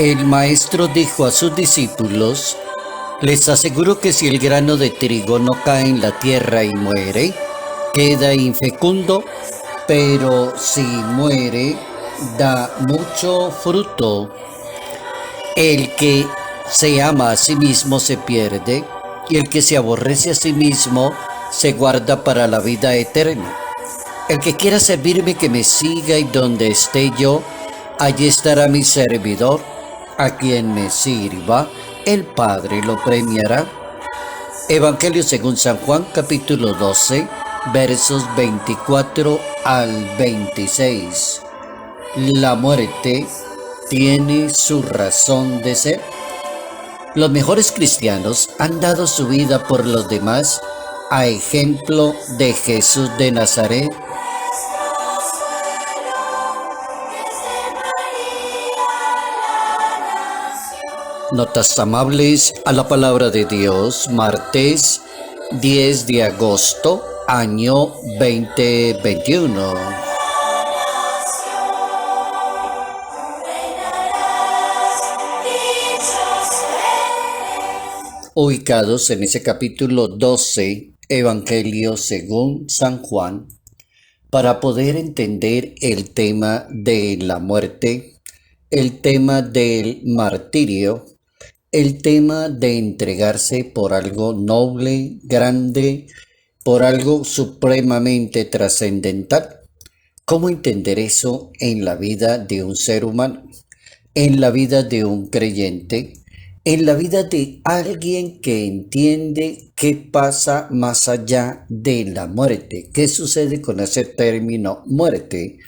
El maestro dijo a sus discípulos: les aseguro que si el grano de trigo no cae en la tierra y muere, queda infecundo, pero si muere, da mucho fruto. El que se ama a sí mismo se pierde, y el que se aborrece a sí mismo se guarda para la vida eterna. El que quiera servirme, que me siga, y donde esté yo, allí estará mi servidor. A quien me sirva, el Padre lo premiará. Evangelio según San Juan, capítulo 12, versos 24 al 26. La muerte tiene su razón de ser. Los mejores cristianos han dado su vida por los demás, a ejemplo de Jesús de Nazaret. Notas amables a la palabra de Dios, martes 10 de agosto, año 2021. Ubicados en ese capítulo 12, Evangelio según San Juan, para poder entender el tema de la muerte, el tema del martirio, el tema de entregarse por algo noble, grande, por algo supremamente trascendental. ¿Cómo entender eso en la vida de un ser humano, en la vida de un creyente, en la vida de alguien que entiende qué pasa más allá de la muerte? ¿Qué sucede con ese término muerte?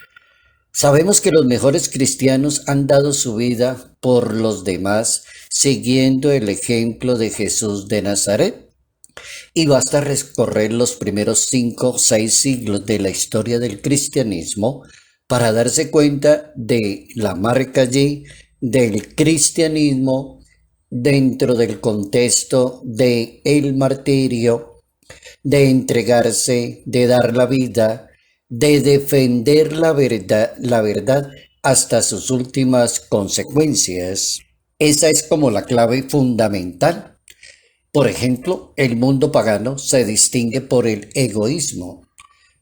Sabemos que los mejores cristianos han dado su vida por los demás, siguiendo el ejemplo de Jesús de Nazaret. Y basta recorrer los primeros 5 o 6 siglos de la historia del cristianismo para darse cuenta de la marca allí del cristianismo dentro del contexto del martirio, de entregarse, de dar la vida, de defender la verdad hasta sus últimas consecuencias. Esa es como la clave fundamental. Por ejemplo, el mundo pagano se distingue por el egoísmo,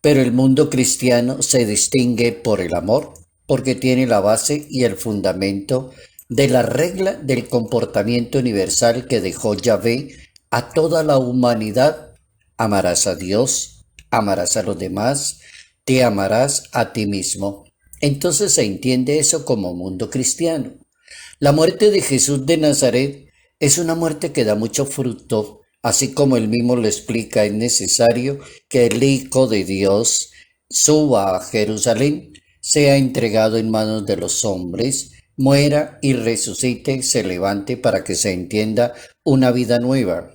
pero el mundo cristiano se distingue por el amor, porque tiene la base y el fundamento de la regla del comportamiento universal que dejó Yahvé a toda la humanidad. Amarás a Dios, amarás a los demás, te amarás a ti mismo. Entonces se entiende eso como mundo cristiano. La muerte de Jesús de Nazaret es una muerte que da mucho fruto, así como él mismo lo explica. Es necesario que el Hijo de Dios suba a Jerusalén, sea entregado en manos de los hombres, muera y resucite, se levante, para que se entienda una vida nueva.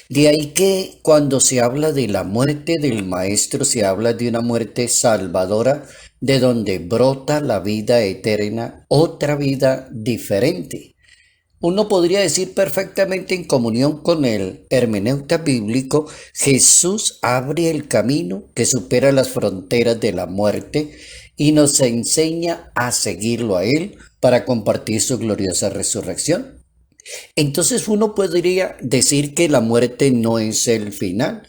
De ahí que cuando se habla de la muerte del Maestro, se habla de una muerte salvadora, de donde brota la vida eterna, otra vida diferente. Uno podría decir perfectamente, en comunión con el hermeneuta bíblico, Jesús abre el camino que supera las fronteras de la muerte y nos enseña a seguirlo a Él para compartir su gloriosa resurrección. Entonces uno podría decir que la muerte no es el final.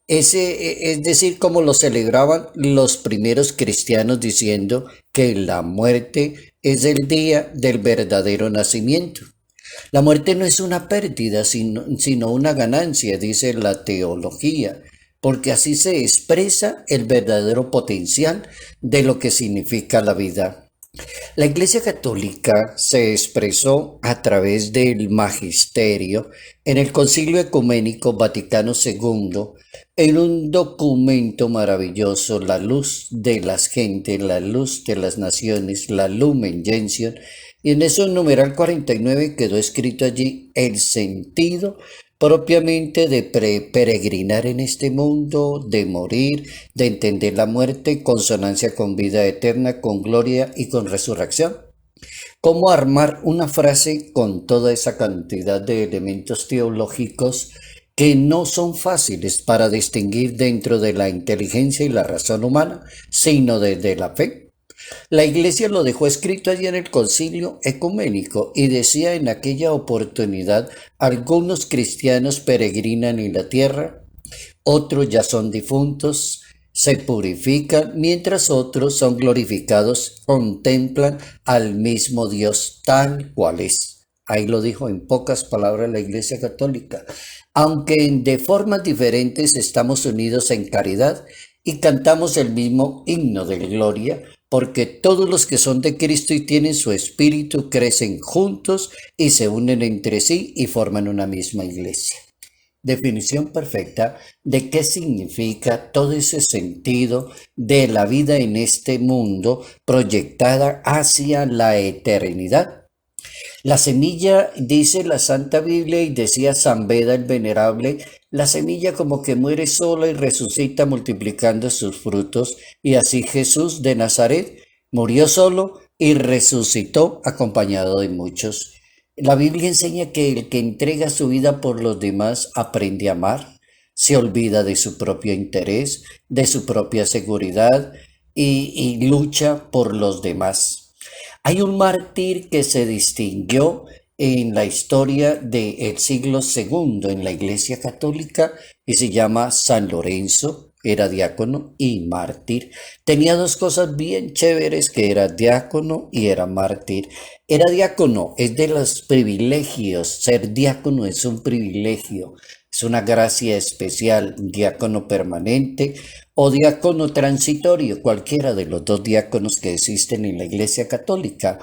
Es decir, como lo celebraban los primeros cristianos, diciendo que la muerte es el día del verdadero nacimiento. La muerte no es una pérdida, sino una ganancia, dice la teología, porque así se expresa el verdadero potencial de lo que significa la vida. La Iglesia Católica se expresó a través del magisterio en el Concilio Ecuménico Vaticano II, en un documento maravilloso, la luz de las gentes, la luz de las naciones, la Lumen Gentium, y en eso, en numeral 49, quedó escrito allí el sentido propiamente de peregrinar en este mundo, de morir, de entender la muerte en consonancia con vida eterna, con gloria y con resurrección. ¿Cómo armar una frase con toda esa cantidad de elementos teológicos que no son fáciles para distinguir dentro de la inteligencia y la razón humana, sino desde la fe? La Iglesia lo dejó escrito allí en el Concilio Ecuménico y decía en aquella oportunidad: algunos cristianos peregrinan en la tierra, otros ya son difuntos, se purifican, mientras otros son glorificados, contemplan al mismo Dios tal cual es. Ahí lo dijo en pocas palabras la Iglesia Católica. Aunque de formas diferentes estamos unidos en caridad y cantamos el mismo himno de gloria, porque todos los que son de Cristo y tienen su espíritu crecen juntos y se unen entre sí y forman una misma iglesia. Definición perfecta de qué significa todo ese sentido de la vida en este mundo proyectada hacia la eternidad. La semilla, dice la Santa Biblia y decía San Beda el Venerable, la semilla como que muere sola y resucita multiplicando sus frutos, y así Jesús de Nazaret murió solo y resucitó acompañado de muchos. La Biblia enseña que el que entrega su vida por los demás aprende a amar, se olvida de su propio interés, de su propia seguridad y lucha por los demás. Hay un mártir que se distinguió en la historia del siglo segundo en la Iglesia Católica y se llama San Lorenzo. Era diácono y mártir. Tenía dos cosas bien chéveres, que era diácono y era mártir. Era diácono, es de los privilegios. Ser diácono es un privilegio, es una gracia especial. Diácono permanente o diácono transitorio, cualquiera de los dos diáconos que existen en la Iglesia Católica.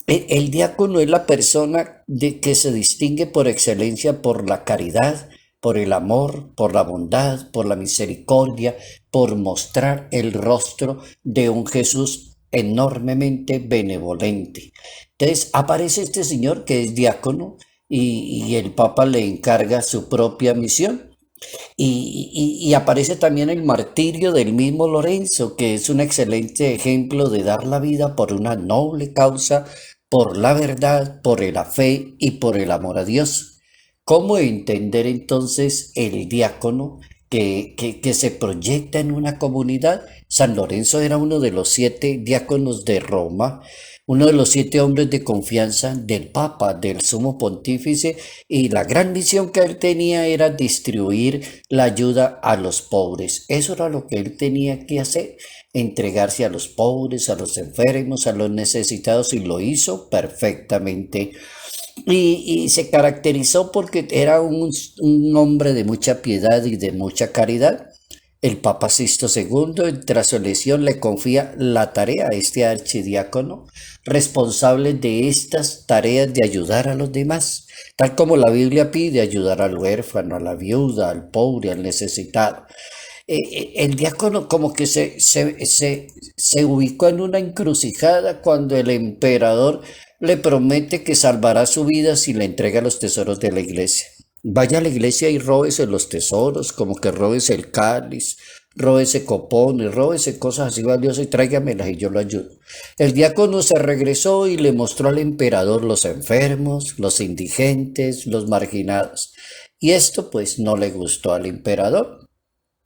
El diácono es la persona que se distingue por excelencia por la caridad, por el amor, por la bondad, por la misericordia, por mostrar el rostro de un Jesús enormemente benevolente. Entonces aparece este señor que es diácono y el Papa le encarga su propia misión. Y aparece también el martirio del mismo Lorenzo, que es un excelente ejemplo de dar la vida por una noble causa, por la verdad, por la fe y por el amor a Dios. ¿Cómo entender entonces el diácono que se proyecta en una comunidad? San Lorenzo era uno de los 7 diáconos de Roma, uno de los 7 hombres de confianza del Papa, del Sumo Pontífice, y la gran misión que él tenía era distribuir la ayuda a los pobres. Eso era lo que él tenía que hacer, entregarse a los pobres, a los enfermos, a los necesitados, y lo hizo perfectamente. Y se caracterizó porque era un hombre de mucha piedad y de mucha caridad. El Papa Sixto II, tras su elección, le confía la tarea a este archidiácono, responsable de estas tareas de ayudar a los demás, tal como la Biblia pide: ayudar al huérfano, a la viuda, al pobre, al necesitado. El diácono como que se ubicó en una encrucijada cuando el emperador le promete que salvará su vida si le entrega los tesoros de la iglesia. Vaya a la iglesia y róbese los tesoros, como que róbese el cáliz, róbese copones, róbese cosas así valiosas y tráigamelas y yo lo ayudo. El diácono se regresó y le mostró al emperador los enfermos, los indigentes, los marginados. Y esto pues no le gustó al emperador.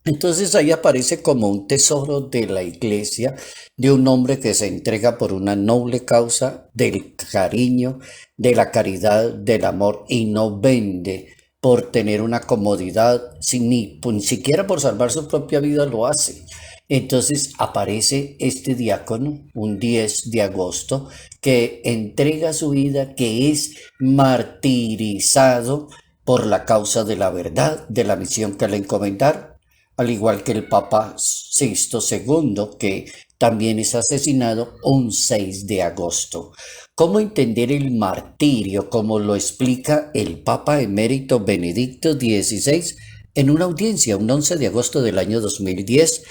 Entonces ahí aparece como un tesoro de la iglesia, de un hombre que se entrega por una noble causa del cariño, de la caridad, del amor, y no vende por tener una comodidad, ni siquiera por salvar su propia vida lo hace. Entonces aparece este diácono un 10 de agosto que entrega su vida, que es martirizado por la causa de la verdad, de la misión que le encomendaron, al igual que el Papa Sixto II, que también es asesinado un 6 de agosto. ¿Cómo entender el martirio, como lo explica el Papa emérito Benedicto XVI en una audiencia un 11 de agosto del año 2010?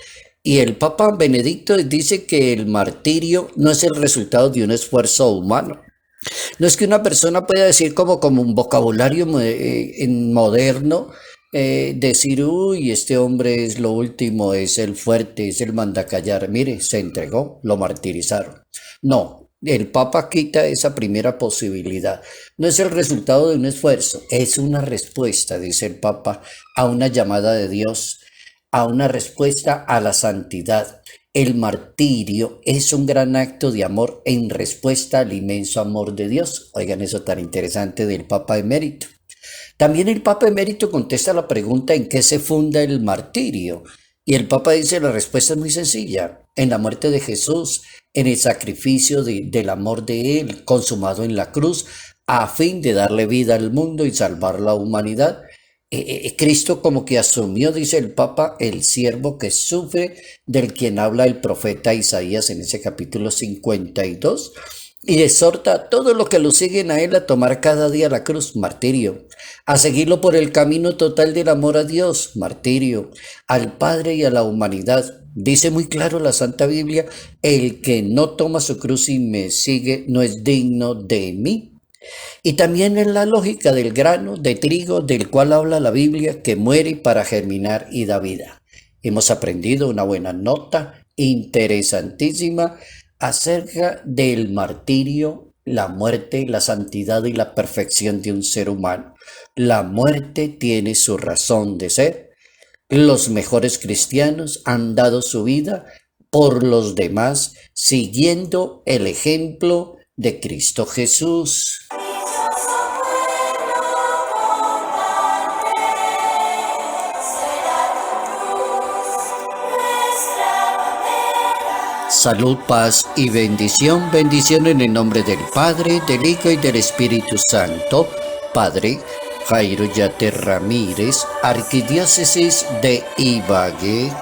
Y el Papa Benedicto dice que el martirio no es el resultado de un esfuerzo humano. No es que una persona pueda decir como un vocabulario moderno, decir: uy, este hombre es lo último, es el fuerte, es el mandacallar. Mire, se entregó, lo martirizaron. No, el Papa quita esa primera posibilidad. No es el resultado de un esfuerzo, es una respuesta, dice el Papa, a una llamada de Dios, a una respuesta a la santidad. El martirio es un gran acto de amor en respuesta al inmenso amor de Dios. Oigan eso tan interesante del Papa Emérito. También el Papa Emérito contesta la pregunta en qué se funda el martirio. Y el Papa dice la respuesta es muy sencilla, en la muerte de Jesús, en el sacrificio del amor de Él consumado en la cruz, a fin de darle vida al mundo y salvar la humanidad. Cristo como que asumió, dice el Papa, el siervo que sufre, del quien habla el profeta Isaías en ese capítulo 52, y exhorta a todos los que lo siguen a él a tomar cada día la cruz, martirio, a seguirlo por el camino total del amor a Dios, martirio, al Padre y a la humanidad. Dice muy claro la Santa Biblia, el que no toma su cruz y me sigue no es digno de mí. Y también en la lógica del grano de trigo del cual habla la Biblia, que muere para germinar y da vida. Hemos aprendido una buena nota interesantísima acerca del martirio, la muerte, la santidad y la perfección de un ser humano. La muerte tiene su razón de ser. Los mejores cristianos han dado su vida por los demás, siguiendo el ejemplo de Cristo Jesús. Salud, paz y bendición. Bendición en el nombre del Padre, del Hijo y del Espíritu Santo. Padre Jairo Yate Ramírez, Arquidiócesis de Ibagué.